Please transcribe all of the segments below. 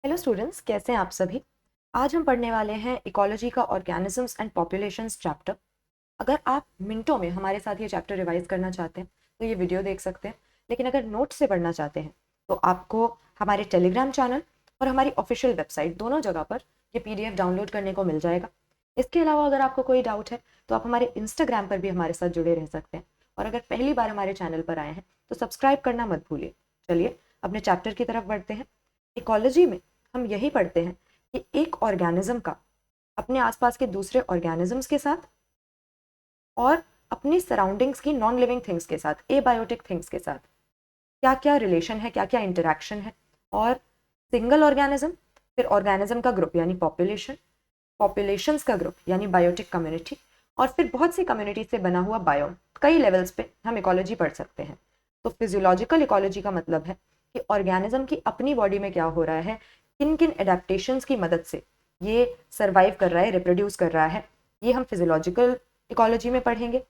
Hello students, कैसे हैं आप सभी। आज हम पढ़ने वाले हैं इकोलॉजी का ऑर्गेनिजम्स एंड पॉपुलेशंस चैप्टर। अगर आप मिनटों में हमारे साथ ये चैप्टर रिवाइज करना चाहते हैं तो ये वीडियो देख सकते हैं, लेकिन अगर नोट से पढ़ना चाहते हैं तो आपको हमारे टेलीग्राम चैनल और हमारी ऑफिशियल वेबसाइट दोनों जगह पर ये PDF डाउनलोड करने को मिल जाएगा। इसके अलावा अगर आपको कोई डाउट है तो आप हमारे इंस्टाग्राम पर भी हमारे साथ जुड़े रह सकते हैं, और अगर पहली बार हमारे चैनल पर आए हैं तो सब्सक्राइब करना मत भूलिए। चलिए अपने चैप्टर की तरफ बढ़ते हैं। इकोलॉजी में हम यही पढ़ते हैं कि एक ऑर्गेनिज्म का अपने आसपास के दूसरे ऑर्गेनिजम्स के साथ और अपनी सराउंडिंग्स की नॉन लिविंग थिंग्स के साथ, एबायोटिक थिंग्स के साथ क्या क्या रिलेशन है, क्या क्या इंटरेक्शन है। और सिंगल ऑर्गेनिज्म, फिर ऑर्गेनिज्म का ग्रुप यानी पॉपुलेशन, पॉपुलेशंस का ग्रुप यानी बायोटिक कम्युनिटी, और फिर बहुत सी कम्युनिटी से बना हुआ बायोम। कई लेवल्स पे हम इकोलॉजी पढ़ सकते हैं। तो फिजियोलॉजिकल इकोलॉजी का मतलब है कि ऑर्गेनिज्म की अपनी बॉडी में क्या हो रहा है, किन किन एडेप्टेशंस की मदद से ये सर्वाइव कर रहा है, रिप्रोड्यूस कर रहा है, ये हम फिजियोलॉजिकल इकोलॉजी में पढ़ेंगे।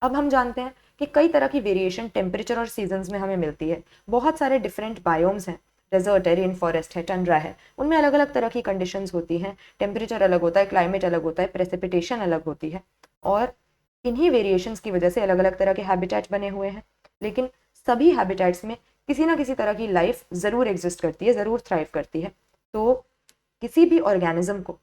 अब हम जानते हैं कि कई तरह की वेरिएशन टेम्परेचर और सीजन्स में हमें मिलती है। बहुत सारे डिफरेंट बायोम्स हैं, डेजर्ट है, रेन फॉरेस्ट है, टंड्रा है, उनमें अलग अलग तरह की कंडीशंस होती हैं। टेम्परेचर अलग होता है, क्लाइमेट अलग होता है, प्रेसिपिटेशन अलग होती है, और इन्हीं वेरिएशंस की वजह से अलग अलग तरह के हैबिटेट बने हुए हैं। लेकिन सभी हैबिटेट्स में किसी ना किसी तरह की लाइफ ज़रूर एग्जिस्ट करती है, ज़रूर थ्राइव करती है। तो किसी भी ऑर्गेनिज्म को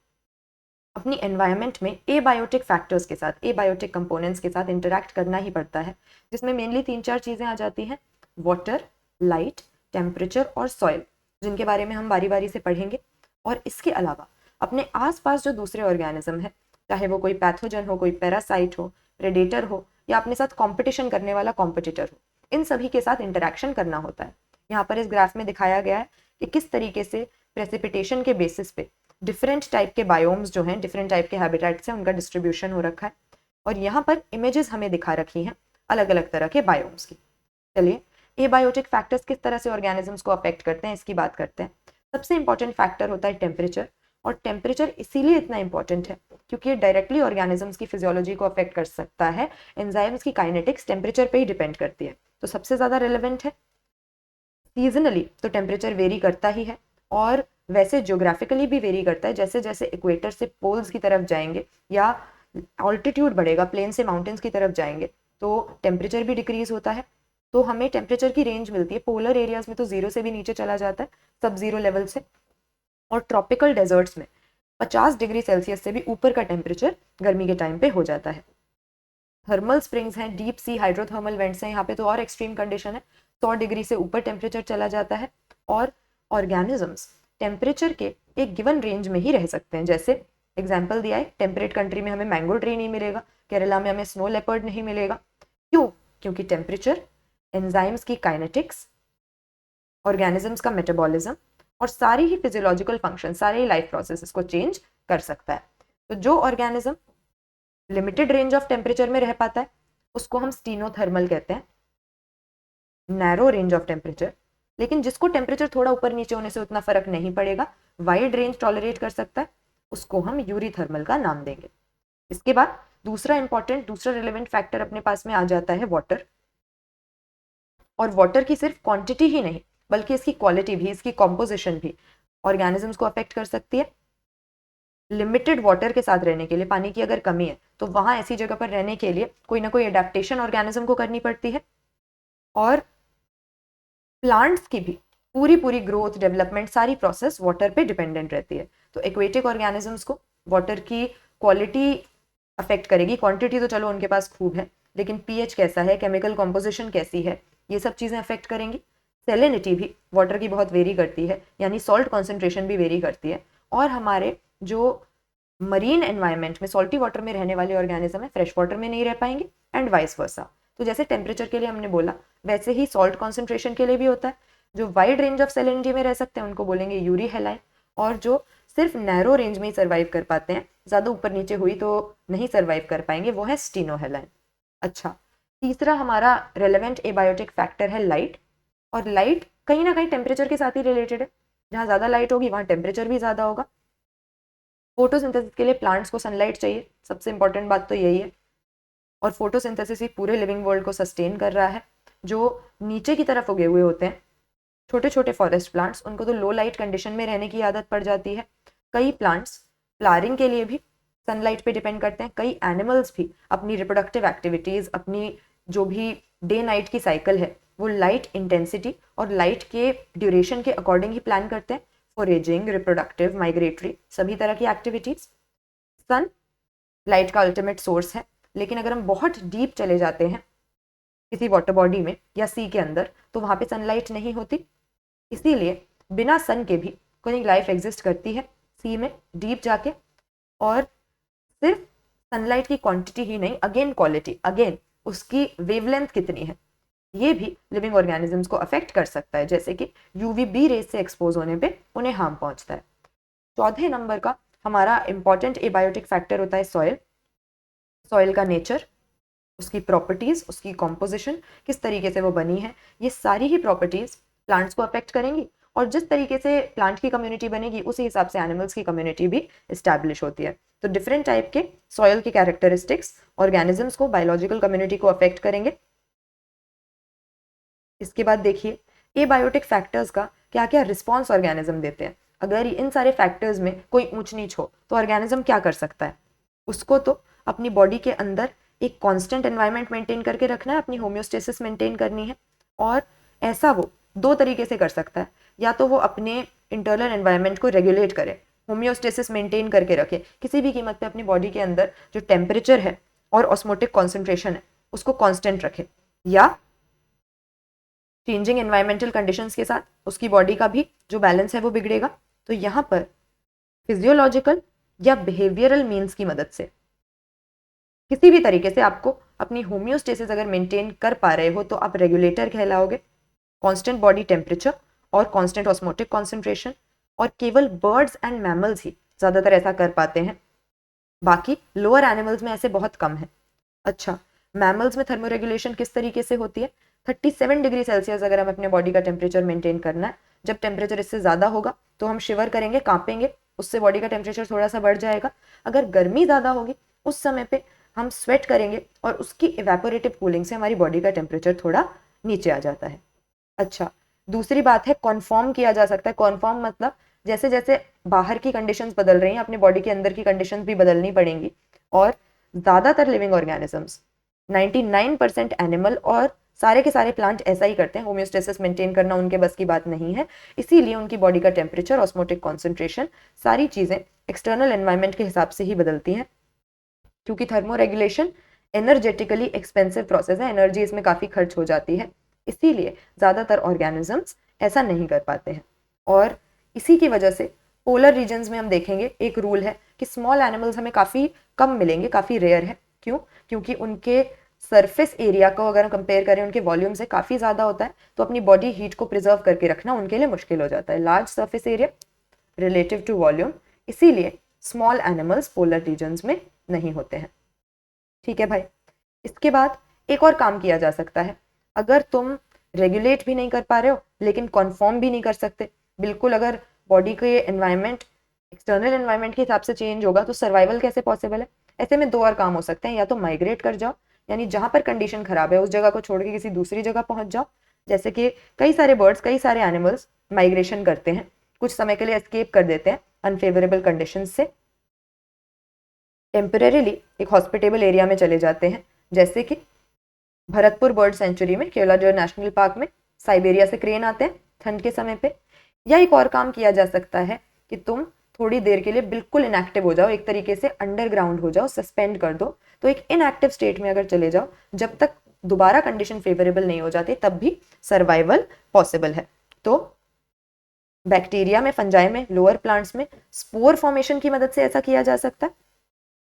अपनी एनवायरनमेंट में एबायोटिक फैक्टर्स के साथ, एबायोटिक कंपोनेंट्स के साथ इंटरैक्ट करना ही पड़ता है, जिसमें मेनली 3-4 चीज़ें आ जाती हैं: वाटर, लाइट, टेम्परेचर और सॉइल, जिनके बारे में हम बारी बारी से पढ़ेंगे। और इसके अलावा अपने आसपास जो दूसरे ऑर्गेनिज्म है, चाहे वो कोई पैथोजन हो, कोई पैरासाइट हो, प्रेडेटर हो, या अपने साथ कॉम्पिटिशन करने वाला कॉम्पिटिटर हो, इन सभी के साथ इंटरैक्शन करना होता है। यहाँ पर इस ग्राफ में दिखाया गया है कि किस तरीके से प्रेसिपिटेशन के बेसिस पे डिफरेंट टाइप के बायोम्स जो हैं, डिफरेंट टाइप के हैबिटेट्स हैं, उनका डिस्ट्रीब्यूशन हो रखा है। और यहाँ पर इमेजेस हमें दिखा रखी हैं अलग अलग तरह के बायोम्स की। चलिए एबायोटिक फैक्टर्स किस तरह से ऑर्गेनिजम्स को अफेक्ट करते हैं इसकी बात करते हैं। सबसे इंपॉर्टेंट फैक्टर होता है टेम्परेचर, और टेम्परेचर इसीलिए इतना इंपॉर्टेंट है क्योंकि ये डायरेक्टली ऑर्गेनिजम्स की फिजियोलॉजी को अफेक्ट कर सकता है। एंजाइम्स की काइनेटिक्स टेम्परेचर पे ही डिपेंड करती है, तो सबसे ज़्यादा रिलेवेंट है। सीजनली तो टेम्परेचर वेरी करता ही है, और वैसे ज्योग्राफिकली भी वेरी करता है। जैसे जैसे इक्वेटर से पोल्स की तरफ जाएंगे या ऑल्टीट्यूड बढ़ेगा, प्लेन से माउंटेन्स की तरफ जाएंगे, तो टेम्परेचर भी डिक्रीज होता है। तो हमें टेम्परेचर की रेंज मिलती है। पोलर एरियाज में तो 0 से भी नीचे चला जाता है, सब जीरो लेवल से। और ट्रॉपिकल डेजर्ट्स में 50 डिग्री सेल्सियस से भी ऊपर का टेम्परेचर गर्मी के टाइम पे हो जाता है। थर्मल स्प्रिंग्स हैं, डीप सी हाइड्रोथर्मल वेंट्स हैं, यहाँ पे तो और एक्सट्रीम कंडीशन है, 100 डिग्री से ऊपर टेम्परेचर चला जाता है। और ऑर्गेनिजम्स टेम्परेचर के एक गिवन रेंज में ही रह सकते हैं। जैसे एग्जाम्पल दिया है, टेम्परेट कंट्री में हमें मैंगो ट्री नहीं मिलेगा, केरला में हमें स्नो लेपर्ड नहीं मिलेगा। क्यों? क्योंकि टेम्परेचर एंजाइम्स की काइनेटिक्स, ऑर्गेनिजम्स का मेटाबॉलिज्म और सारी ही फिजियोलॉजिकल फंक्शन, सारे ही लाइफ प्रोसेसेस को चेंज कर सकता है। तो जो organism limited range of temperature में रह पाता है उसको हम स्टीनोथर्मल कहते हैं, नैरो रेंज ऑफ टेम्परेचर। लेकिन जिसको टेम्परेचर थोड़ा ऊपर नीचे होने से उतना फर्क नहीं पड़ेगा, वाइड रेंज टॉलरेट कर सकता है, उसको हम यूरीथर्मल का नाम देंगे। इसके बाद दूसरा इंपॉर्टेंट, दूसरा रिलेवेंट फैक्टर अपने पास में आ जाता है वाटर। और वाटर की सिर्फ क्वांटिटी ही नहीं बल्कि इसकी क्वालिटी भी, इसकी कॉम्पोजिशन भी ऑर्गेनिजम्स को अफेक्ट कर सकती है। लिमिटेड वाटर के साथ रहने के लिए, पानी की अगर कमी है तो वहां ऐसी जगह पर रहने के लिए कोई ना कोई अडेप्टेशन ऑर्गेनिज्म को करनी पड़ती है। और प्लांट्स की भी पूरी पूरी ग्रोथ, डेवलपमेंट, सारी प्रोसेस वाटर पे डिपेंडेंट रहती है। तो एक्वेटिक ऑर्गेनिजम्स को वाटर की क्वालिटी अफेक्ट करेगी। क्वांटिटी तो चलो उनके पास खूब है, लेकिन पीएच कैसा है, केमिकल कॉम्पोजिशन कैसी है, ये सब चीज़ें अफेक्ट करेंगी। सेलिनिटी भी वाटर की बहुत वेरी करती है, यानी सॉल्ट कॉन्सेंट्रेशन भी वेरी करती है। और हमारे जो मरीन एनवायरनमेंट में सॉल्टी वाटर में रहने वाले ऑर्गेनिज्म है, फ्रेश वाटर में नहीं रह पाएंगे, एंड वाइस वर्सा। तो जैसे टेम्परेचर के लिए हमने बोला, वैसे ही सॉल्ट कॉन्सेंट्रेशन के लिए भी होता है। जो वाइड रेंज ऑफ सेलिनिटी में रह सकते हैं उनको बोलेंगे यूरी हेलाइन, और जो सिर्फ नैरो रेंज में ही सर्वाइव कर पाते हैं, ज़्यादा ऊपर नीचे हुई तो नहीं सर्वाइव कर पाएंगे, वो है स्टीनोहेलाइन। अच्छा, तीसरा हमारा रेलेवेंट एबायोटिक फैक्टर है लाइट। और लाइट कहीं ना कहीं टेम्परेचर के साथ ही रिलेटेड है। जहाँ ज़्यादा लाइट होगी वहाँ टेम्परेचर भी ज़्यादा होगा। फोटोसिंथेसिस के लिए प्लांट्स को सनलाइट चाहिए, सबसे इंपॉर्टेंट बात तो यही है। और फोटोसिंथेसिस ही पूरे लिविंग वर्ल्ड को सस्टेन कर रहा है। जो नीचे की तरफ उगे हुए होते हैं छोटे छोटे फॉरेस्ट प्लांट्स, उनको तो लो लाइट कंडीशन में रहने की आदत पड़ जाती है। कई प्लांट्स फ्लावरिंग के लिए भी सनलाइट पे डिपेंड करते हैं। कई एनिमल्स भी अपनी रिप्रोडक्टिव एक्टिविटीज़, अपनी जो भी डे नाइट की साइकिल है, वो लाइट इंटेंसिटी और लाइट के ड्यूरेशन के अकॉर्डिंग ही प्लान करते हैं। फॉरेजिंग, रिप्रोडक्टिव, माइग्रेटरी, सभी तरह की एक्टिविटीज़। सन लाइट का अल्टीमेट सोर्स है, लेकिन अगर हम बहुत डीप चले जाते हैं किसी वाटर बॉडी में या सी के अंदर, तो वहाँ पे सनलाइट नहीं होती। इसीलिए बिना सन के भी कोई लाइफ एग्जिस्ट करती है सी में डीप जाके। और सिर्फ सनलाइट की क्वांटिटी ही नहीं, अगेन क्वालिटी, अगेन उसकी वेवलेंथ कितनी है, ये भी लिविंग ऑर्गेनिजम्स को अफेक्ट कर सकता है। जैसे कि यूवीबी रेज से एक्सपोज होने पे उन्हें हार्म पहुंचता है। चौथे नंबर का हमारा इंपॉर्टेंट एबायोटिक फैक्टर होता है सॉइल। सॉइल का नेचर, उसकी प्रॉपर्टीज, उसकी कॉम्पोजिशन, किस तरीके से वो बनी है, ये सारी ही प्रॉपर्टीज प्लांट्स को अफेक्ट करेंगी। और जिस तरीके से प्लांट की कम्युनिटी बनेगी उसी हिसाब से एनिमल्स की कम्युनिटी भी इस्टेब्लिश होती है। तो डिफरेंट टाइप के सॉइल के कैरेक्टरिस्टिक्स ऑर्गेनिजम्स को, बायोलॉजिकल कम्युनिटी को अफेक्ट करेंगे। इसके बाद देखिए एबायोटिक फैक्टर्स का क्या क्या रिस्पॉन्स ऑर्गेनिज्म देते हैं। अगर इन सारे फैक्टर्स में कोई ऊंच नीच हो तो ऑर्गेनिज्म क्या कर सकता है, उसको तो अपनी बॉडी के अंदर एक कांस्टेंट एनवायरनमेंट मेंटेन करके रखना है, अपनी होम्योस्टेसिस मेंटेन करनी है। और ऐसा वो दो तरीके से कर सकता है, या तो वो अपने इंटरनल एनवायरनमेंट को रेगुलेट करे, होम्योस्टेसिस मेंटेन करके रखे, किसी भी कीमत पे अपनी बॉडी के अंदर जो टेम्परेचर है और ऑस्मोटिक कॉन्सेंट्रेशन है उसको कांस्टेंट रखे, या चेंजिंग एनवायरमेंटल कंडीशंस के साथ उसकी बॉडी का भी जो बैलेंस है वो बिगड़ेगा। तो यहाँ पर फिजियोलॉजिकल या बिहेवियरल मीन्स की मदद से किसी भी तरीके से आपको अपनी होम्योस्टेसिस अगर मेंटेन कर पा रहे हो तो आप रेगुलेटर कहलाओगे। कांस्टेंट बॉडी टेम्परेचर और कांस्टेंट ऑस्मोटिक कॉन्सेंट्रेशन, और केवल बर्ड्स एंड मैमल्स ही ज़्यादातर ऐसा कर पाते हैं, बाकी लोअर एनिमल्स में ऐसे बहुत कम है। अच्छा, मैमल्स में थर्मोरेगुलेशन किस तरीके से होती है, 37 डिग्री सेल्सियस अगर हम अपने बॉडी का टेम्परेचर मेंटेन करना है, जब टेम्परेचर इससे ज़्यादा होगा तो हम शिवर करेंगे, कांपेंगे, उससे बॉडी का टेम्परेचर थोड़ा सा बढ़ जाएगा। अगर गर्मी ज़्यादा होगी उस समय पे हम स्वेट करेंगे और उसकी इवेपोरेटिव कूलिंग से हमारी बॉडी का टेम्परेचर थोड़ा नीचे आ जाता है। अच्छा, दूसरी बात है कॉन्फॉर्म किया जा सकता है। कॉन्फॉर्म मतलब जैसे जैसे बाहर की कंडीशंस बदल रही हैं अपनी बॉडी के अंदर की कंडीशंस भी बदलनी पड़ेंगी। और ज़्यादातर लिविंग ऑर्गेनिजम्स 99% एनिमल और सारे के सारे प्लांट ऐसा ही करते हैं, होम्योस्टेसिस मेंटेन करना उनके बस की बात नहीं है। इसीलिए उनकी बॉडी का टेम्परेचर, ऑस्मोटिक कॉन्सेंट्रेशन, सारी चीज़ें एक्सटर्नल एनवायरनमेंट के हिसाब से ही बदलती हैं। क्योंकि थर्मोरेगुलेशन एनर्जेटिकली एक्सपेंसिव प्रोसेस है, एनर्जी इसमें काफ़ी खर्च हो जाती है, इसीलिए ज़्यादातर ऑर्गेनिजम्स ऐसा नहीं कर पाते हैं। और इसी की वजह से पोलर रीजन्स में हम देखेंगे एक रूल है कि स्मॉल एनिमल्स हमें काफ़ी कम मिलेंगे, काफ़ी रेयर है। क्यों? क्योंकि उनके सरफेस एरिया को अगर हम कंपेयर करें उनके वॉल्यूम से काफ़ी ज़्यादा होता है, तो अपनी बॉडी हीट को प्रिजर्व करके रखना उनके लिए मुश्किल हो जाता है। Large surface area relative to volume, इसीलिए स्मॉल एनिमल्स पोलर रीजन्स में नहीं होते हैं। ठीक है भाई। इसके बाद एक और काम किया जा सकता है। अगर तुम रेगुलेट भी नहीं कर पा रहे हो लेकिन कॉन्फॉर्म भी नहीं कर सकते बिल्कुल, अगर बॉडी के एनवायरनमेंट एक्सटर्नल एनवायरनमेंट के हिसाब से चेंज होगा तो सर्वाइवल कैसे पॉसिबल है। ऐसे में दो और काम हो सकते हैं, या तो माइग्रेट कर जाओ, यानी जहाँ पर कंडीशन खराब है उस जगह को छोड़ के किसी दूसरी जगह पहुंच जाओ। जैसे कि कई सारे बर्ड्स, कई सारे एनिमल्स माइग्रेशन करते हैं, कुछ समय के लिए एस्केप कर देते हैं अनफेवरेबल कंडीशन से, टेम्परेरीली एक हॉस्पिटेबल एरिया में चले जाते हैं। जैसे कि भरतपुर बर्ड सेंचुरी में, केवलादेव नेशनल पार्क में साइबेरिया से क्रेन आते हैं ठंड के समय पे। या एक और काम किया जा सकता है कि तुम थोड़ी देर के लिए बिल्कुल इनएक्टिव हो जाओ, एक तरीके से अंडरग्राउंड हो जाओ, सस्पेंड कर दो, तो एक इनएक्टिव स्टेट में अगर चले जाओ जब तक दोबारा कंडीशन फेवरेबल नहीं हो जाती, तब भी सर्वाइवल पॉसिबल है। तो बैक्टीरिया में, फंजाई में, लोअर प्लांट्स में स्पोर फॉर्मेशन की मदद से ऐसा किया जा सकता है,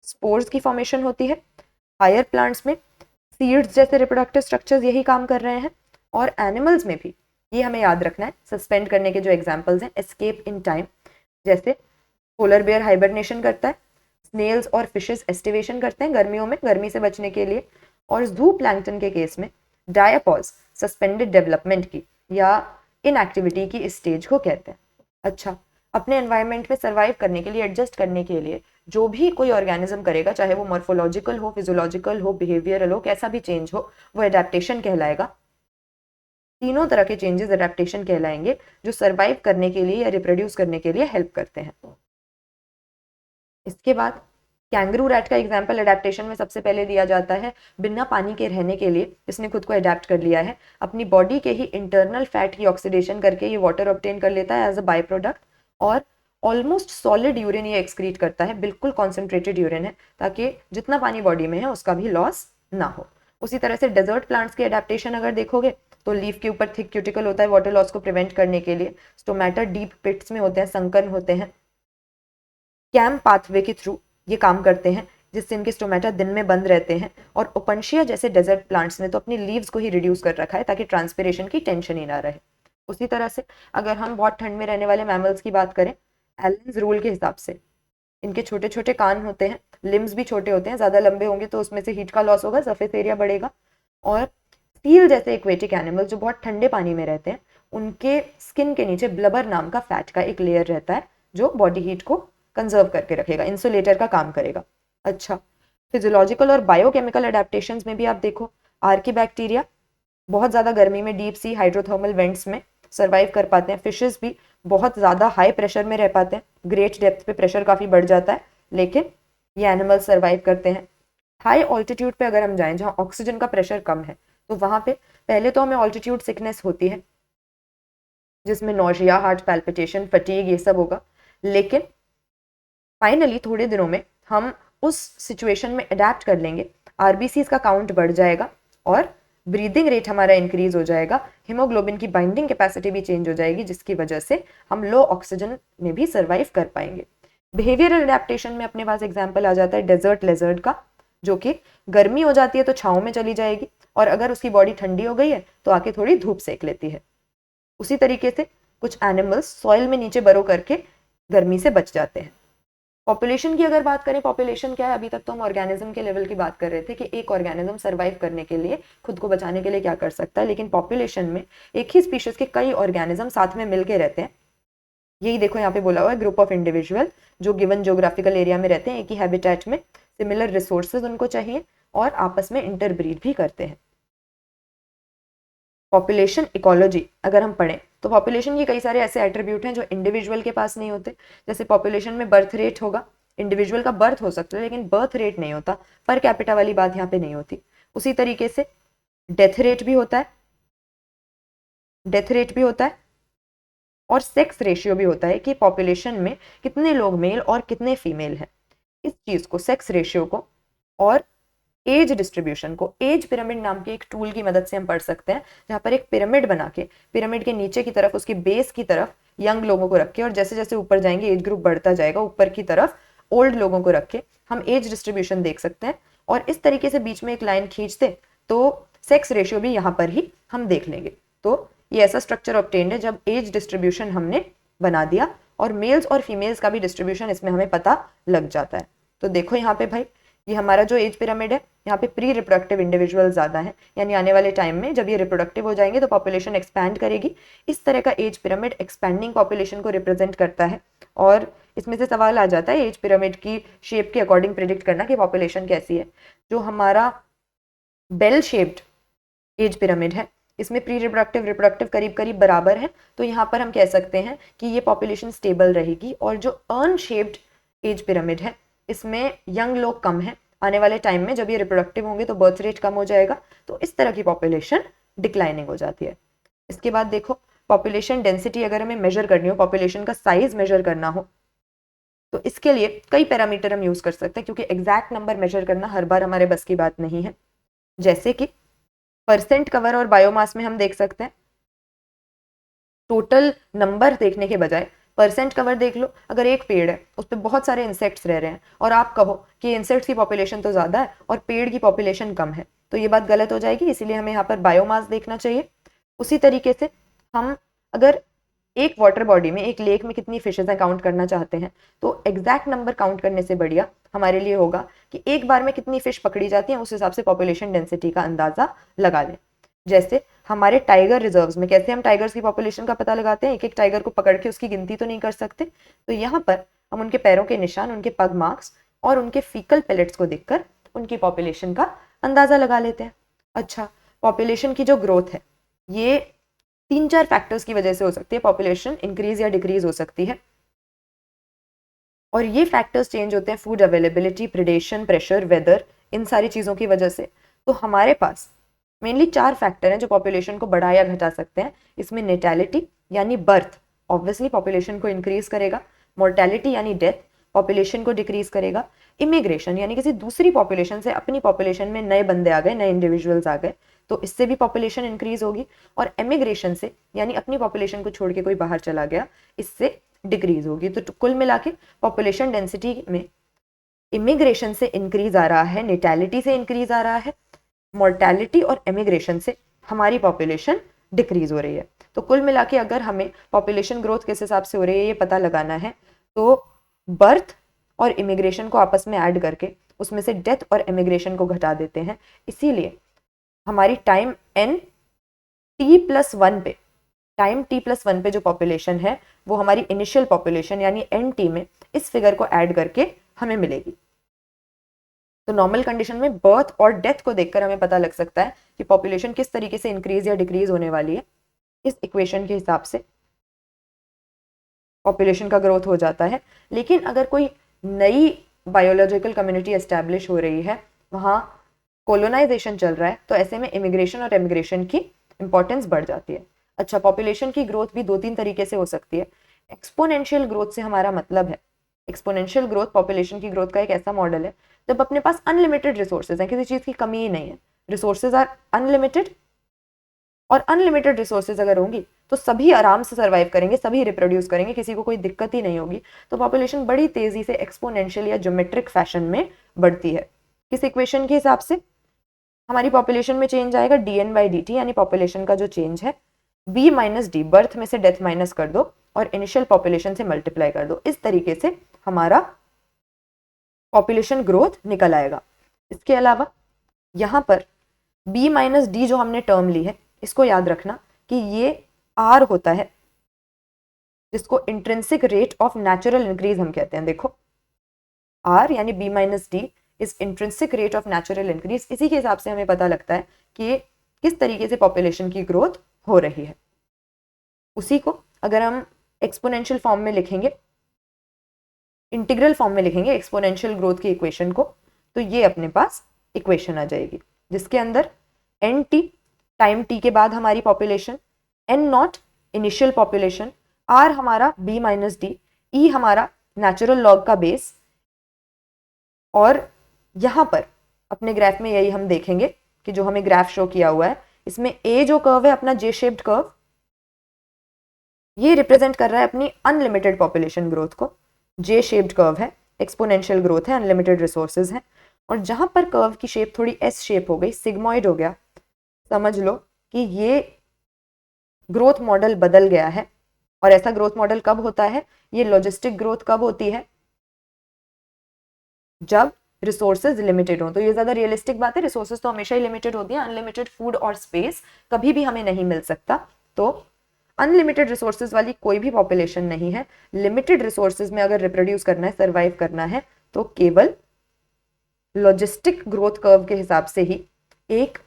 स्पोर्स की फॉर्मेशन होती है। हायर प्लांट्स में सीड्स जैसे रिप्रोडक्टिव स्ट्रक्चर्स यही काम कर रहे हैं। और एनिमल्स में भी ये हमें याद रखना है, सस्पेंड करने के जो एग्जांपल्स हैं, एस्केप इन टाइम, जैसे पोलर बेयर हाइबरनेशन करता है, स्नेल्स और फिशेस एस्टिवेशन करते हैं गर्मियों में, गर्मी से बचने के लिए। और जू प्लैंक्टन के केस में डायपॉज सस्पेंडेड डेवलपमेंट की या इनएक्टिविटी की इस स्टेज को कहते हैं। अच्छा, अपने एनवायरनमेंट में सर्वाइव करने के लिए, एडजस्ट करने के लिए जो भी कोई ऑर्गेनिज्म करेगा, चाहे वो मॉर्फोलॉजिकल हो, फिजियोलॉजिकल हो, बिहेवियरल हो, कैसा भी चेंज हो, वो एडेप्टेशन कहलाएगा। तीनों तरह के चेंजेस एडेप्टेशन कहलाएंगे जो सर्वाइव करने के लिए या रिप्रोड्यूस करने के लिए हेल्प करते हैं। इसके बाद कैंगरू रैट का एग्जाम्पल एडेप्टेशन में सबसे पहले दिया जाता है। बिना पानी के रहने के लिए इसने खुद को अडेप्ट कर लिया है, अपनी बॉडी के ही इंटरनल फैट की ऑक्सीडेशन करके ये वाटर ऑब्टेन कर लेता है एज अ बाय प्रोडक्ट, और ऑलमोस्ट सॉलिड यूरिन ये एक्सक्रीट करता है, बिल्कुल कॉन्सेंट्रेटेड यूरिन है, ताकि जितना पानी बॉडी में है उसका भी लॉस ना हो। उसी तरह से डेजर्ट प्लांट्स की एडेप्टेशन अगर देखोगे तो लीफ के ऊपर थिक क्यूटिकल होता है वाटर लॉस को प्रिवेंट करने के लिए। स्टोमेटा डीप पिट्स में होते हैं, संकन होते हैं, कैम पाथवे के थ्रू ये काम करते हैं, जिससे इनके स्टोमेटा दिन में बंद रहते हैं। और ओपनशिया जैसे डेजर्ट प्लांट्स ने तो अपनी लीव्स को ही रिड्यूस कर रखा है ताकि ट्रांसपिरेशन की टेंशन ही ना रहे। उसी तरह से अगर हम बहुत ठंड में रहने वाले मैमल्स की बात करें, एलेंस रूल के हिसाब से इनके छोटे छोटे कान होते हैं, लिम्स भी छोटे होते हैं, ज़्यादा लंबे होंगे तो उसमें से हीट का लॉस होगा, सरफेस एरिया बढ़ेगा। और सील जैसे एक्वेटिक एनिमल्स जो बहुत ठंडे पानी में रहते हैं, उनके स्किन के नीचे ब्लबर नाम का फैट का एक लेयर रहता है जो बॉडी हीट को कंजर्व करके रखेगा, इंसुलेटर का काम करेगा। अच्छा, फिजियोलॉजिकल और बायोकेमिकल एडेप्टेशंस में भी आप देखो, आर्कीबैक्टीरिया बहुत ज़्यादा गर्मी में डीप सी हाइड्रोथर्मल वेंट्स में सर्वाइव कर पाते हैं। फिशेस भी बहुत ज़्यादा हाई प्रेशर में रह पाते हैं, ग्रेट डेप्थ पे प्रेशर काफ़ी बढ़ जाता है, लेकिन ये एनिमल सर्वाइव करते हैं। हाई ऑल्टीट्यूड पे अगर हम जाएं जहाँ ऑक्सीजन का प्रेशर कम है, तो वहाँ पे पहले तो हमें ऑल्टीट्यूड सिकनेस होती है, जिसमें नोशिया, हार्ट पैल्पिटेशन, फटीग ये सब होगा, लेकिन फाइनली थोड़े दिनों में हम उस सिचुएशन में अडेप्ट कर लेंगे, आरबीसीज का काउंट बढ़ जाएगा और ब्रीदिंग रेट हमारा इंक्रीज हो जाएगा, हीमोग्लोबिन की बाइंडिंग कैपेसिटी भी चेंज हो जाएगी, जिसकी वजह से हम लो ऑक्सीजन में भी सर्वाइव कर पाएंगे। बिहेवियरल एडेप्टेशन में अपने पास एग्जाम्पल आ जाता है डेजर्ट लेजर्ड का, जो कि गर्मी हो जाती है तो छाँव में चली जाएगी, और अगर उसकी बॉडी ठंडी हो गई है तो आके थोड़ी धूप सेक लेती है। उसी तरीके से कुछ एनिमल्स सॉइल में नीचे बरो करके गर्मी से बच जाते हैं। पॉपुलेशन की अगर बात करें, पॉपुलेशन क्या है, अभी तक तो हम ऑर्गेनिज्म के लेवल की बात कर रहे थे कि एक ऑर्गेनिज्म सर्वाइव करने के लिए, खुद को बचाने के लिए क्या कर सकता है, लेकिन पॉपुलेशन में एक ही स्पीशीज के कई ऑर्गेनिज्म साथ में मिलके रहते हैं। यही देखो यहाँ पे बोला हुआ है, ग्रुप ऑफ इंडिविजुअल जो गिवन ज्योग्राफिकल एरिया में रहते हैं, एक ही हैबिटेट में, सिमिलर रिसोर्सेज उनको चाहिए और आपस में इंटरब्रीड भी करते हैं। पॉपुलेशन इकोलॉजी अगर हम पढ़ें तो पॉपुलेशन के कई सारे ऐसे एट्रीब्यूट हैं जो इंडिविजुअल के पास नहीं होते। जैसे पॉपुलेशन में बर्थ रेट होगा, इंडिविजुअल का बर्थ हो सकता है लेकिन बर्थ रेट नहीं होता, पर कैपिटा वाली बात यहाँ पे नहीं होती। उसी तरीके से डेथ रेट भी होता है, डेथ रेट भी होता है, और सेक्स रेशियो भी होता है कि पॉपुलेशन में कितने लोग मेल और कितने फीमेल हैं। इस चीज को, सेक्स रेशियो को और एज डिस्ट्रीब्यूशन को एज पिरामिड नाम के एक टूल की मदद से हम पढ़ सकते हैं, जहाँ पर एक पिरामिड बना के पिरामिड के नीचे की तरफ, उसकी बेस की तरफ यंग लोगों को रख के, और जैसे जैसे ऊपर जाएंगे एज ग्रुप बढ़ता जाएगा, ऊपर की तरफ ओल्ड लोगों को रख के हम एज डिस्ट्रीब्यूशन देख सकते हैं। और इस तरीके से बीच में एक लाइन खींचते तो सेक्स रेशियो भी यहाँ पर ही हम देख लेंगे। तो ये ऐसा स्ट्रक्चर ऑब्टेन्ड है जब एज डिस्ट्रीब्यूशन हमने बना दिया और मेल्स और फीमेल्स का भी डिस्ट्रीब्यूशन इसमें हमें पता लग जाता है। तो देखो यहाँ पे भाई, ये हमारा जो एज पिरामिड है, यहाँ पे प्री रिप्रोडक्टिव इंडिविजुअल ज़्यादा है, यानी आने वाले टाइम में जब ये रिप्रोडक्टिव हो जाएंगे तो पॉपुलेशन एक्सपैंड करेगी। इस तरह का एज पिरामिड एक्सपैंडिंग पॉपुलेशन को रिप्रेजेंट करता है, और इसमें से सवाल आ जाता है एज पिरामिड की शेप के अकॉर्डिंग प्रिडिक्ट करना कि पॉपुलेशन कैसी है। जो हमारा बेल शेप्ड एज पिरामिड है, इसमें प्री रिप्रोडक्टिव रिप्रोडक्टिव करीब करीब बराबर है, तो यहाँ पर हम कह सकते हैं कि ये पॉपुलेशन स्टेबल रहेगी। और जो अर्न शेप्ड एज पिरामिड है, इसमें यंग लोग कम है, आने वाले टाइम में जब ये रिप्रोडक्टिव होंगे तो बर्थ रेट कम हो जाएगा, तो इस तरह की पॉपुलेशन डिक्लाइनिंग हो जाती है। इसके बाद देखो, पॉपुलेशन डेंसिटी अगर हमें मेजर करनी हो, पॉपुलेशन का साइज मेजर करना हो, तो इसके लिए कई पैरामीटर हम यूज कर सकते हैं, क्योंकि एग्जैक्ट नंबर मेजर करना हर बार हमारे बस की बात नहीं है। जैसे कि परसेंट कवर और बायोमास में हम देख सकते हैं, टोटल नंबर देखने के बजाय परसेंट कवर देख लो। अगर एक पेड़ है उस पर बहुत सारे इंसेक्ट्स रह रहे हैं और आप कहो कि इंसेक्ट्स की पॉपुलेशन तो ज़्यादा है और पेड़ की पॉपुलेशन कम है, तो ये बात गलत हो जाएगी, इसीलिए हमें यहाँ पर बायोमास देखना चाहिए। उसी तरीके से हम अगर एक वाटर बॉडी में, एक लेक में कितनी फिशेज हैं काउंट करना चाहते हैं, तो एग्जैक्ट नंबर काउंट करने से बढ़िया हमारे लिए होगा कि एक बार में कितनी फिश पकड़ी जाती हैं, उस हिसाब से पॉपुलेशन डेंसिटी का अंदाजा लगा लें। जैसे हमारे टाइगर रिजर्व्स में कैसे हम टाइगर्स की पॉपुलेशन का पता लगाते हैं, एक एक टाइगर को पकड़ के उसकी गिनती तो नहीं कर सकते, तो यहाँ पर हम उनके पैरों के निशान, उनके पग मार्क्स और उनके फीकल पेलेट्स को देखकर उनकी पॉपुलेशन का अंदाजा लगा लेते हैं। अच्छा, पॉपुलेशन की जो ग्रोथ है, ये 3-4 फैक्टर्स की वजह से हो सकती है, पॉपुलेशन इंक्रीज या डिक्रीज हो सकती है। और ये फैक्टर्स चेंज होते हैं food availability, predation, pressure, weather, इन सारी चीज़ों की वजह से। तो हमारे पास मेनली 4 फैक्टर हैं जो पॉपुलेशन को बढ़ा या घटा सकते हैं। इसमें नेटैलिटी यानी बर्थ, ऑब्वियसली पॉपुलेशन को इंक्रीज करेगा। मोर्टेलिटी यानी डेथ, पॉपुलेशन को डिक्रीज करेगा। इमिग्रेशन यानी किसी दूसरी पॉपुलेशन से अपनी पॉपुलेशन में नए बंदे आ गए, नए इंडिविजुअल्स आ गए, तो इससे भी पॉपुलेशन इंक्रीज होगी। और एमिग्रेशन से यानी अपनी पॉपुलेशन को छोड़ के कोई बाहर चला गया, इससे डिक्रीज होगी। तो कुल मिला के पॉपुलेशन डेंसिटी में इमिग्रेशन से इंक्रीज आ रहा है, नेटैलिटी से इंक्रीज आ रहा है, मोर्टेलिटी और एमिग्रेशन से हमारी पॉपुलेशन डिक्रीज हो रही है। तो कुल मिला के अगर हमें पॉपुलेशन ग्रोथ किस हिसाब से हो रही है ये पता लगाना है, तो बर्थ और इमिग्रेशन को आपस में ऐड करके उसमें से डेथ और एमिग्रेशन को घटा देते हैं। इसीलिए हमारी टाइम n t+1 पे, टाइम t+1 पे जो पॉपुलेशन है वो हमारी इनिशियल पॉपुलेशन यानी NT में इस फिगर को ऐड करके हमें मिलेगी। तो नॉर्मल कंडीशन में बर्थ और डेथ को देखकर हमें पता लग सकता है कि पॉपुलेशन किस तरीके से इंक्रीज या डिक्रीज होने वाली है। इस इक्वेशन के हिसाब से पॉपुलेशन का ग्रोथ हो जाता है। लेकिन अगर कोई नई बायोलॉजिकल कम्युनिटी एस्टैब्लिश हो रही है, वहाँ कोलोनाइजेशन चल रहा है, तो ऐसे में इमिग्रेशन और एमिग्रेशन की इंपॉर्टेंस बढ़ जाती है। अच्छा, पॉपुलेशन की ग्रोथ भी 2-3 तरीके से हो सकती है। एक्सपोनेंशियल ग्रोथ से हमारा मतलब है, एक्सपोनेंशियल ग्रोथ पॉपुलेशन की ग्रोथ का एक ऐसा मॉडल है जब अपने पास अनलिमिटेड रिसोर्सेज हैं, किसी चीज़ की कमी ही नहीं है, रिसोर्सेज आर अनलिमिटेड, और अनलिमिटेड रिसोर्सेज अगर होंगी तो सभी आराम से सर्वाइव करेंगे, सभी रिप्रोड्यूस करेंगे, किसी को कोई दिक्कत ही नहीं होगी। तो पॉपुलेशन बड़ी तेजी से एक्सपोनेंशियल या ज्योमेट्रिक फैशन में बढ़ती है। किस इक्वेशन के हिसाब से हमारी पॉपुलेशन में चेंज आएगा? dn/dt, यानी पॉपुलेशन का जो चेंज है, b - d, बर्थ में से डेथ माइनस कर दो और इनिशियल पॉपुलेशन से मल्टीप्लाई कर दो। इस तरीके से हमारा पॉपुलेशन ग्रोथ निकल आएगा। इसके अलावा यहाँ पर b - d जो हमने टर्म ली है, इसको याद रखना कि ये r होता है, जिसको intrinsic rate of natural increase हम कहते हैं। देखो r यानी b - d is intrinsic rate of natural increase. इसी के हिसाब से हमें पता लगता है कि किस तरीके से पॉपुलेशन की ग्रोथ हो रही है। उसी को अगर हम एक्सपोनेंशियल फॉर्म में लिखेंगे, इंटीग्रल फॉर्म में लिखेंगे एक्सपोनेंशियल ग्रोथ की इक्वेशन को, तो ये अपने पास इक्वेशन आ जाएगी जिसके अंदर nt टाइम t के बाद हमारी population, n0 initial population, r हमारा b - d, e हमारा नेचुरल लॉग का बेस। और यहाँ पर अपने ग्राफ में यही हम देखेंगे कि जो हमें ग्राफ शो किया हुआ है, इसमें a जो कर्व है अपना जे शेप्ड कर्व, ये रिप्रेजेंट कर रहा है अपनी अनलिमिटेड पॉपुलेशन ग्रोथ को। जे शेप्ड कर्व है, एक्सपोनेंशियल ग्रोथ है, अनलिमिटेड रिसोर्सेज हैं। और जहां पर कर्व की शेप थोड़ी एस शेप हो गई, सिग्मॉइड हो गया, समझ लो कि ये ग्रोथ मॉडल बदल गया है। और ऐसा ग्रोथ मॉडल कब होता है? ये लॉजिस्टिक ग्रोथ कब होती है? जब रिसोर्सेज लिमिटेड हो। तो ये ज्यादा रियलिस्टिक बात है, रिसोर्सेज तो हमेशा ही लिमिटेड होती हैं, अनलिमिटेड फूड और स्पेस कभी भी हमें नहीं मिल सकता। तो अनलिमिटेड रिसोर्सेज वाली कोई भी पॉपुलेशन नहीं है। लिमिटेड रिसोर्सेज में अगर रिप्रोड्यूस करना है, सर्वाइव करना है, तो केवल लॉजिस्टिक ग्रोथ कर्व के हिसाब से ही एक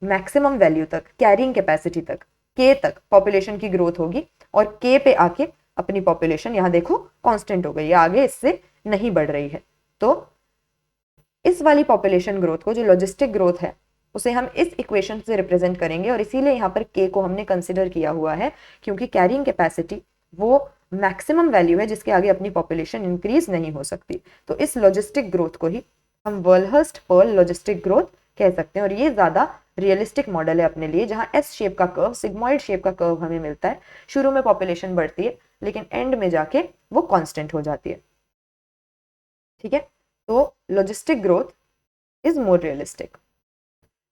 मैक्सिमम वैल्यू तक, कैरिंग कैपेसिटी तक, के तक पॉपुलेशन की ग्रोथ होगी। और के पे आके अपनी पॉपुलेशन यहाँ देखो कांस्टेंट हो गई है, आगे इससे नहीं बढ़ रही है। तो इस वाली पॉपुलेशन ग्रोथ को, जो लॉजिस्टिक ग्रोथ है, उसे हम इस इक्वेशन से रिप्रेजेंट करेंगे। और इसीलिए यहाँ पर के को हमने कंसिडर किया हुआ है, क्योंकि कैरिंग कैपेसिटी वो मैक्सिमम वैल्यू है जिसके आगे अपनी पॉपुलेशन इंक्रीज नहीं हो सकती। तो इस लॉजिस्टिक ग्रोथ को ही हम वर्ल्हर्स्ट-पर्ल लॉजिस्टिक ग्रोथ कह सकते हैं। और ये ज्यादा रियलिस्टिक मॉडल है अपने लिए, जहां एस शेप का कर्व, सिग्मॉइड शेप का कर्व हमें मिलता है। शुरू में पॉपुलेशन बढ़ती है लेकिन एंड में जाके वो कांस्टेंट हो जाती है। ठीक है, तो logistic growth is more realistic.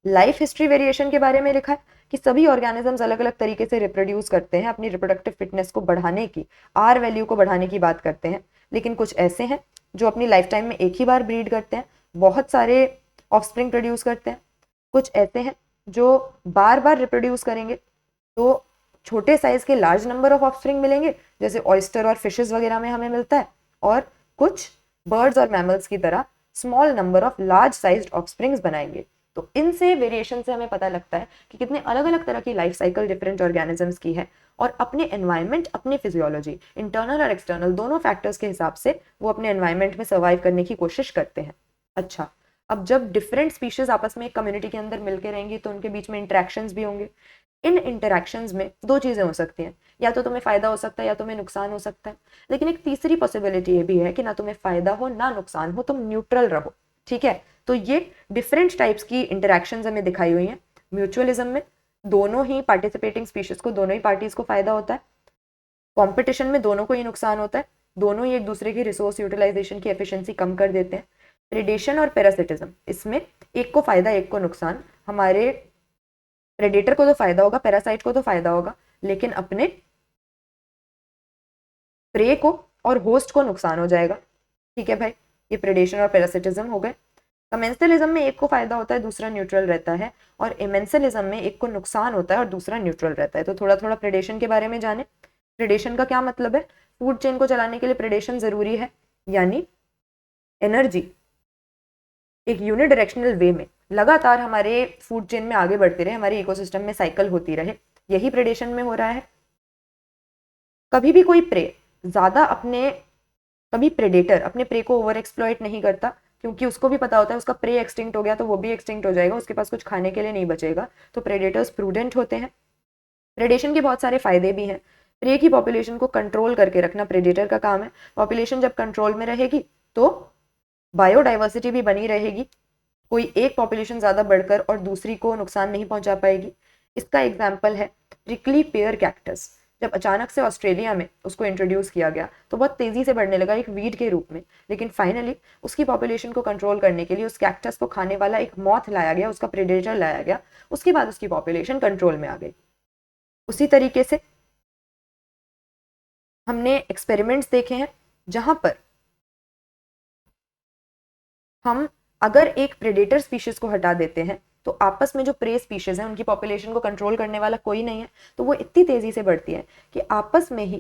Life history variation के बारे में लिखा है कि सभी ऑर्गेनिजम्स अलग अलग तरीके से रिप्रोड्यूस करते हैं, अपनी रिप्रोडक्टिव फिटनेस को बढ़ाने की, आर वैल्यू को बढ़ाने की बात करते हैं। लेकिन कुछ ऐसे हैं जो अपनी लाइफ टाइम में एक ही बार ब्रीड करते हैं, बहुत सारे ऑफस्प्रिंग प्रोड्यूस करते हैं। कुछ ऐसे हैं जो बार बार रिप्रोड्यूस करेंगे तो छोटे साइज के लार्ज नंबर ऑफ ऑफस्प्रिंग मिलेंगे, जैसे ऑयस्टर और फिशेस वगैरह में हमें मिलता है। और कुछ बर्ड्स और मैमल्स की तरह small number of large sized offsprings बनाएंगे। तो इनसे वेरिएशन से हमें पता लगता है कि कितने अलग अलग तरह की लाइफ साइकिल डिफरेंट ऑर्गेनिजम्स की है और अपने एनवायरनमेंट, अपनी फिजियोलॉजी, इंटरनल और एक्सटर्नल दोनों फैक्टर्स के हिसाब से वो अपने एनवायरनमेंट में सर्वाइव करने की कोशिश करते हैं। अच्छा, अब जब डिफरेंट स्पीशीज आपस में एक कम्युनिटी के अंदर मिलकर रहेंगी तो उनके बीच में इंटरेक्शंस भी होंगे। इन इंटरेक्शंस में दो चीज़ें हो सकती हैं, या तो तुम्हें फ़ायदा हो सकता है या तुम्हें नुकसान हो सकता है। लेकिन एक तीसरी पॉसिबिलिटी ये भी है कि ना तुम्हें फ़ायदा हो ना नुकसान हो, तुम न्यूट्रल रहो। ठीक है, तो ये डिफरेंट टाइप्स की इंटरेक्शंस हमें दिखाई हुई हैं। म्यूचुअलिज्म में दोनों ही पार्टिसिपेटिंग स्पीशीज को, दोनों ही पार्टीज को फायदा होता है। कॉम्पिटिशन में दोनों को ही नुकसान होता है, दोनों ही एक दूसरे की रिसोर्स यूटिलाइजेशन की एफिशिएंसी कम कर देते हैं। प्रेडेशन और पैरासिटिज्म, इसमें एक को फायदा एक को नुकसान। हमारे प्रेडेटर को तो फायदा होगा, पैरासाइट को तो फायदा होगा, लेकिन अपने प्रे को और होस्ट को नुकसान हो जाएगा। ठीक है भाई, ये प्रेडेशन और पैरासिटिज्म हो गए। कमेंसलिज्म में एक को फायदा होता है, दूसरा न्यूट्रल रहता है, और इमेंसलिज्म में एक को नुकसान होता है और दूसरा न्यूट्रल रहता है। तो थोड़ा थोड़ा प्रेडेशन के बारे में जाने। प्रेडेशन का क्या मतलब है? फूड चेन को चलाने के लिए प्रेडेशन जरूरी है, यानी एनर्जी एक यूनिडायरेक्शनल वे में लगातार हमारे फूड चेन में आगे बढ़ती रहे, हमारे इकोसिस्टम में साइकिल होती रहे, यही प्रेडेशन में हो रहा है। कभी भी कोई प्रे ज्यादा कभी प्रेडेटर अपने प्रे को ओवर एक्सप्लॉइट नहीं करता, क्योंकि उसको भी पता होता है उसका प्रे एक्सटिंक्ट हो गया तो वो भी एक्सटिंक्ट हो जाएगा, उसके पास कुछ खाने के लिए नहीं बचेगा। तो प्रेडेटर्स प्रूडेंट होते हैं। प्रेडेशन के बहुत सारे फायदे भी हैं। प्रे की पॉपुलेशन को कंट्रोल करके रखना प्रेडेटर का काम है। पॉपुलेशन जब कंट्रोल में रहेगी तो बायोडाइवर्सिटी भी बनी रहेगी, कोई एक पॉपुलेशन ज़्यादा बढ़कर और दूसरी को नुकसान नहीं पहुंचा पाएगी। इसका एग्जाम्पल है प्रिकली पेयर कैक्टस। जब अचानक से ऑस्ट्रेलिया में उसको इंट्रोड्यूस किया गया तो बहुत तेज़ी से बढ़ने लगा एक वीड के रूप में, लेकिन फाइनली उसकी पॉपुलेशन को कंट्रोल करने के लिए उस कैक्टस को खाने वाला एक मॉथ लाया गया, उसका प्रेडेटर लाया गया, उसके बाद उसकी पॉपुलेशन कंट्रोल में आ गई। उसी तरीके से हमने एक्सपेरिमेंट्स देखे हैं जहां पर हम अगर एक प्रेडेटर स्पीशीज को हटा देते हैं तो आपस में जो प्रे स्पीशीज हैं उनकी पॉपुलेशन को कंट्रोल करने वाला कोई नहीं है, तो वो इतनी तेजी से बढ़ती है कि आपस में ही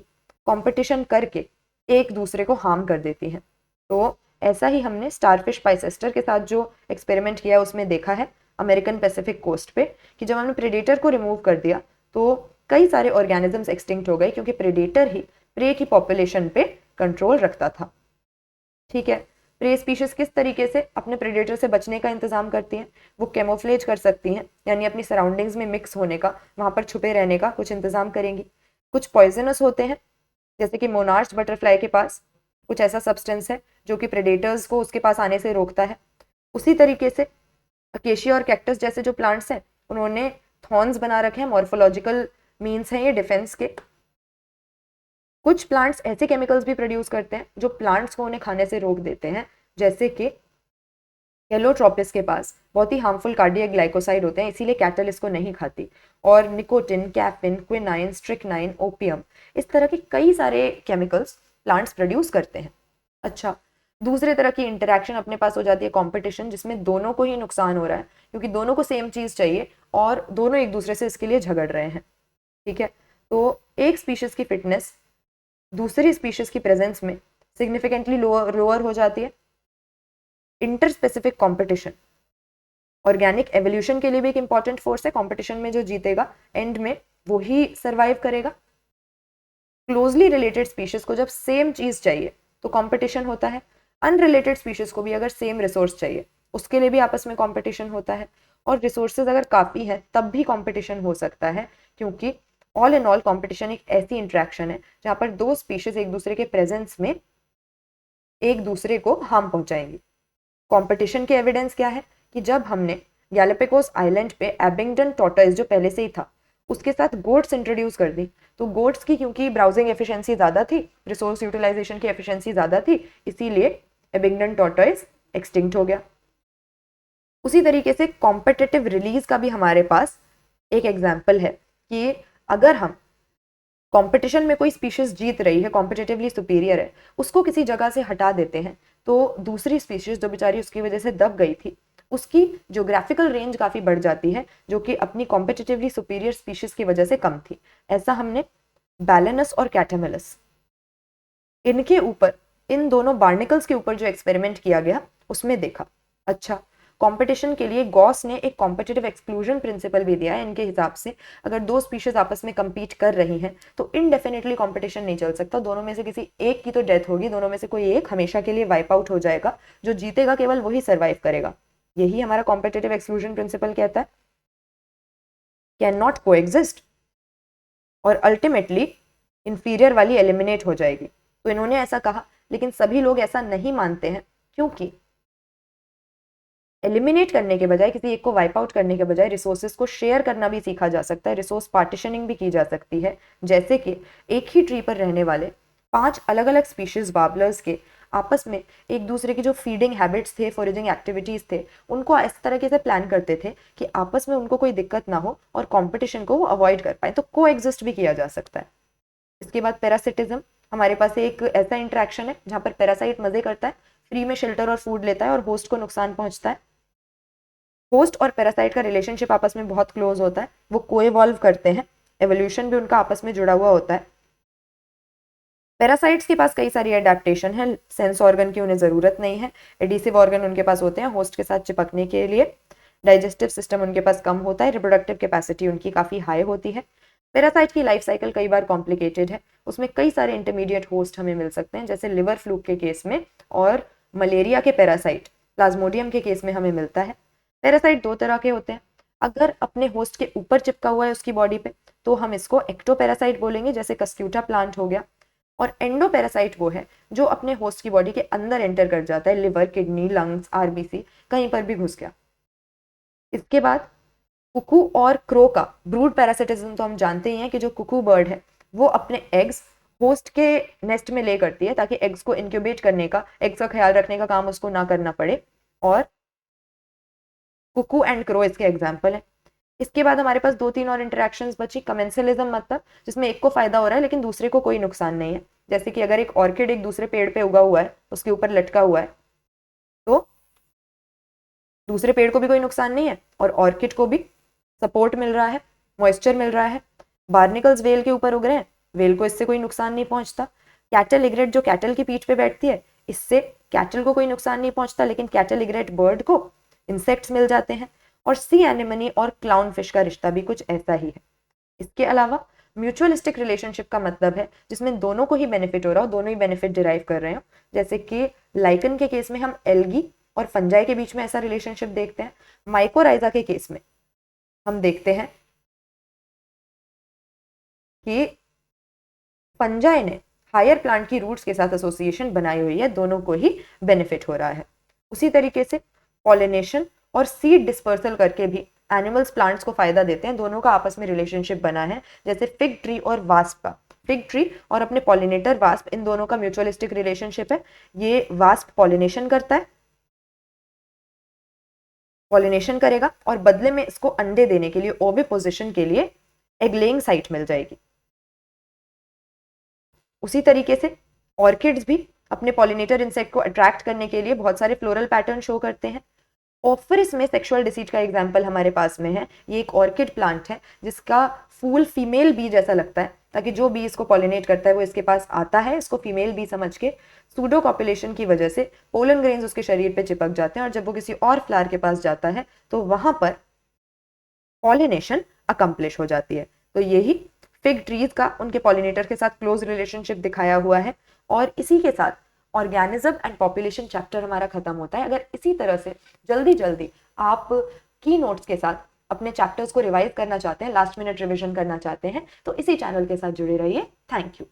कंपटीशन करके एक दूसरे को हार्म कर देती हैं। तो ऐसा ही हमने स्टारफिश पाइसेस्टर के साथ जो एक्सपेरिमेंट किया उसमें देखा है अमेरिकन पैसिफिक कोस्ट पे, कि जब हमने प्रेडेटर को रिमूव कर दिया तो कई सारे ऑर्गेनिजम्स एक्सटिंक्ट हो गए, क्योंकि प्रेडेटर ही प्रे की पॉपुलेशन पे कंट्रोल रखता था। ठीक है, प्रे स्पीशीज किस तरीके से अपने प्रेडेटर से बचने का इंतजाम करती हैं? वो कैमोफ्लेज कर सकती हैं, यानी अपनी सराउंडिंग्स में मिक्स होने का, वहां पर छुपे रहने का कुछ इंतजाम करेंगी। कुछ पॉइजनस होते हैं, जैसे कि मोनार्च बटरफ्लाई के पास कुछ ऐसा सब्सटेंस है जो कि प्रेडेटर्स को उसके पास आने से रोकता है। उसी तरीके से अकेशिया और कैक्टस जैसे जो प्लांट्स हैं उन्होंने थॉर्न्स बना रखे हैं, मॉर्फोलॉजिकल मीन्स हैं ये डिफेंस के। कुछ प्लांट्स ऐसे केमिकल्स भी प्रोड्यूस करते हैं जो प्लांट्स को उन्हें खाने से रोक देते हैं, जैसे कि हेलोट्रोपिस के पास बहुत ही हार्मफुल कार्डियक ग्लाइकोसाइड होते हैं, इसीलिए कैटल इसको नहीं खाती। और निकोटिन, कैफिन, क्विनाइन, स्ट्रिक्नाइन, ओपियम, इस तरह के कई सारे केमिकल्स प्लांट्स प्रोड्यूस करते हैं। अच्छा, दूसरे तरह की इंटरेक्शन अपने पास हो जाती है कॉम्पिटिशन, जिसमें दोनों को ही नुकसान हो रहा है क्योंकि दोनों को सेम चीज़ चाहिए और दोनों एक दूसरे से इसके लिए झगड़ रहे हैं। ठीक है, तो एक स्पीशीज की फिटनेस दूसरी स्पीशीज की प्रेजेंस में सिग्निफिकेंटली लोअर हो जाती है। इंटरस्पेसिफिक कंपटीशन ऑर्गेनिक एवोल्यूशन के लिए भी एक इंपॉर्टेंट फोर्स है। कंपटीशन में जो जीतेगा एंड में वो ही सर्वाइव करेगा। क्लोजली रिलेटेड स्पीशीज को जब सेम चीज चाहिए तो कंपटीशन होता है। अनरिलेटेड स्पीशीज को भी अगर सेम रिसोर्स चाहिए उसके लिए भी आपस में कंपटीशन होता है। और रिसोर्सेज अगर काफ़ी है तब भी कंपटीशन हो सकता है, क्योंकि ऑल इन ऑल कंपटीशन एक ऐसी इंट्रैक्शन है जहाँ पर दो स्पीशीज एक दूसरे के प्रेजेंस में एक दूसरे को हार्म पहुंचाएंगी। कंपटीशन के एविडेंस क्या है कि जब हमने गैलापागोस आइलैंड पे एबिंगडन टॉर्टॉइस जो पहले से ही था उसके साथ गोट्स इंट्रोड्यूस कर दी, तो गोट्स की क्योंकि ब्राउजिंग एफिशिएंसी ज़्यादा थी, रिसोर्स यूटिलाइजेशन की एफिशिएंसी ज़्यादा थी, इसीलिए एबिंगडन टॉर्टॉइस एक्सटिंक्ट हो गया। उसी तरीके से कॉम्पिटिटिव रिलीज का भी हमारे पास एक एग्जाम्पल है कि अगर हम कंपटीशन में कोई स्पीशीज जीत रही है, कॉम्पिटिटिवली सुपीरियर है, उसको किसी जगह से हटा देते हैं तो दूसरी स्पीशीज जो बेचारी उसकी वजह से दब गई थी उसकी ज्योग्राफिकल रेंज काफ़ी बढ़ जाती है, जो कि अपनी कॉम्पिटिटिवली सुपीरियर स्पीशीज की वजह से कम थी। ऐसा हमने बैलेनस और कैटामेलस इनके ऊपर, इन दोनों बार्निकल्स के ऊपर जो एक्सपेरिमेंट किया गया उसमें देखा। अच्छा, कंपटीशन के लिए गॉस ने एक कॉम्पिटिटिव एक्सक्लूजन प्रिंसिपल भी दिया है। इनके हिसाब से अगर दो स्पीशीज आपस में compete कर रही हैं तो इनडेफिनेटली कंपटीशन नहीं चल सकता, दोनों में से किसी एक की तो डेथ होगी, दोनों में से कोई एक हमेशा के लिए वाइप आउट हो जाएगा, जो जीतेगा केवल वही सर्वाइव करेगा। यही हमारा कॉम्पिटिटिव एक्सक्लूजन प्रिंसिपल कहता है, कैन नॉट को एग्जिस्ट, और अल्टीमेटली इंफीरियर वाली एलिमिनेट हो जाएगी। तो इन्होंने ऐसा कहा, लेकिन सभी लोग ऐसा नहीं मानते हैं, क्योंकि एलिमिनेट करने के बजाय, किसी एक को वाइप आउट करने के बजाय रिसोर्सेज को शेयर करना भी सीखा जा सकता है, रिसोर्स पार्टीशनिंग भी की जा सकती है। जैसे कि एक ही ट्री पर रहने वाले 5 अलग अलग स्पीशीज वार्बलर्स के आपस में एक दूसरे की जो फीडिंग हैबिट्स थे, फॉरेजिंग एक्टिविटीज थे, उनको इस तरीके से प्लान करते थे कि आपस में उनको कोई दिक्कत ना हो और कॉम्पिटिशन को वो अवॉइड कर पाए, तो को एग्जिस्ट भी किया जा सकता है। इसके बाद पैरासिटिज्म, हमारे पास एक ऐसा इंटरेक्शन है जहाँ पर पैरासाइट मजे करता है, फ्री में शेल्टर और फूड लेता है और होस्ट को नुकसान पहुंचता है। होस्ट और पैरासाइट का रिलेशनशिप आपस में बहुत क्लोज होता है, वो को-इवॉल्व करते हैं, एवोल्यूशन भी उनका आपस में जुड़ा हुआ होता है। पैरासाइट्स के पास कई सारी एडेप्टेशन है, सेंस ऑर्गन की उन्हें जरूरत नहीं है, एडिसिव ऑर्गन उनके पास होते हैं होस्ट के साथ चिपकने के लिए, डाइजेस्टिव सिस्टम उनके पास कम होता है, रिप्रोडक्टिव कैपेसिटी उनकी काफी हाई होती है। पैरासाइट की लाइफ साइकिल कई बार कॉम्प्लिकेटेड है, उसमें कई सारे इंटरमीडिएट होस्ट हमें मिल सकते हैं, जैसे लिवर फ्लूक के केस में और मलेरिया के पैरासाइट प्लाज्मोडियम के केस में हमें मिलता है। पैरासाइट 2 तरह के होते हैं, अगर अपने होस्ट के ऊपर चिपका हुआ है उसकी बॉडी पे तो हम इसको एक्टोपैरासाइट बोलेंगे, जैसे कस्क्यूटा प्लांट हो गया, और एंडोपैरासाइट वो है जो अपने होस्ट की बॉडी के अंदर एंटर कर जाता है, लिवर, किडनी, लंग्स, आरबीसी कहीं पर भी घुस गया। इसके बाद कुकू और क्रो का ब्रूड पैरासिटिज्म तो हम जानते ही हैं कि जो कुकू बर्ड है वो अपने एग्स होस्ट के नेस्ट में ले करती है ताकि एग्स को इंक्यूबेट करने का, एग्स का ख्याल रखने का काम उसको ना करना पड़े, और कुकू एंड क्रो इसके एग्जाम्पल है। इसके बाद हमारे पास 2-3 और इंटरेक्शंस बची। कमेंसलिज्म मतलब जिसमें एक को फायदा हो रहा है लेकिन दूसरे को कोई नुकसान नहीं है, जैसे कि अगर एक ऑर्किड एक दूसरे पेड़ पे उगा हुआ है, उसके ऊपर लटका हुआ है, तो दूसरे पेड़ को भी कोई नुकसान नहीं है और ऑर्किड को भी सपोर्ट मिल रहा है, मॉइस्चर मिल रहा है। बार्निकल्स वेल के ऊपर उग रहे हैं, वेल को इससे कोई नुकसान नहीं पहुंचता। कैटल इग्रेट जो कैटल की पीठ पे बैठती है, इससे कैटल को कोई नुकसान नहीं पहुंचता, लेकिन कैटल इग्रेट बर्ड को इंसेक्ट्स मिल जाते हैं। और सी एनेमनी और क्लाउन फिश का रिश्ता भी कुछ ऐसा ही है। इसके अलावा म्यूचुअलिस्टिक रिलेशनशिप का मतलब है जिसमें दोनों को ही बेनिफिट हो रहा हो, दोनों ही बेनिफिट डिराइव कर रहे हो, जैसे कि लाइकन के केस में हम एल्गी और फंजाई के बीच में ऐसा रिलेशनशिप देखते हैं। माइकोराइजा के केस में हम देखते हैं कि फंजाई ने हायर प्लांट की रूट्स के साथ एसोसिएशन बनाई हुई है, दोनों को ही बेनिफिट हो रहा है। उसी तरीके से पॉलिनेशन और सीड डिस्पर्सल करके भी एनिमल्स प्लांट्स को फायदा देते हैं, दोनों का आपस में रिलेशनशिप बना है, जैसे फिग ट्री और वास्प का। फिग ट्री और अपने पॉलिनेटर वास्प, इन दोनों का म्यूचुअलिस्टिक रिलेशनशिप है। ये वास्प पॉलिनेशन करता है, पॉलिनेशन करेगा और बदले में इसको अंडे देने के लिए, ओविपोजिशन के लिए एग लेइंग साइट मिल जाएगी। उसी तरीके से ऑर्किड्स भी अपने पॉलिनेटर इंसेक्ट को अट्रैक्ट करने के लिए बहुत सारे फ्लोरल पैटर्न शो करते हैं। ऑफरिस में सेक्सुअल डिसीट का एग्जाम्पल हमारे पास में है। ये एक ऑर्किड प्लांट है जिसका फूल फीमेल बी जैसा लगता है, ताकि जो बी इसको पॉलिनेट करता है वो इसके पास आता है, इसको फीमेल बी समझ के सूडो कॉपुलेशन की वजह से पोलन ग्रेन्स उसके शरीर पे चिपक जाते हैं, और जब वो किसी और फ्लावर के पास जाता है तो वहां पर पॉलिनेशन अकम्प्लिश हो जाती है। तो यही फिग ट्रीज का उनके पॉलिनेटर के साथ क्लोज रिलेशनशिप दिखाया हुआ है। और इसी के साथ ऑर्गेनिज्म एंड पॉपुलेशन चैप्टर हमारा खत्म होता है। अगर इसी तरह से जल्दी जल्दी आप की नोट्स के साथ अपने चैप्टर्स को रिवाइज करना चाहते हैं, लास्ट मिनट रिविजन करना चाहते हैं, तो इसी चैनल के साथ जुड़े रहिए। Thank you.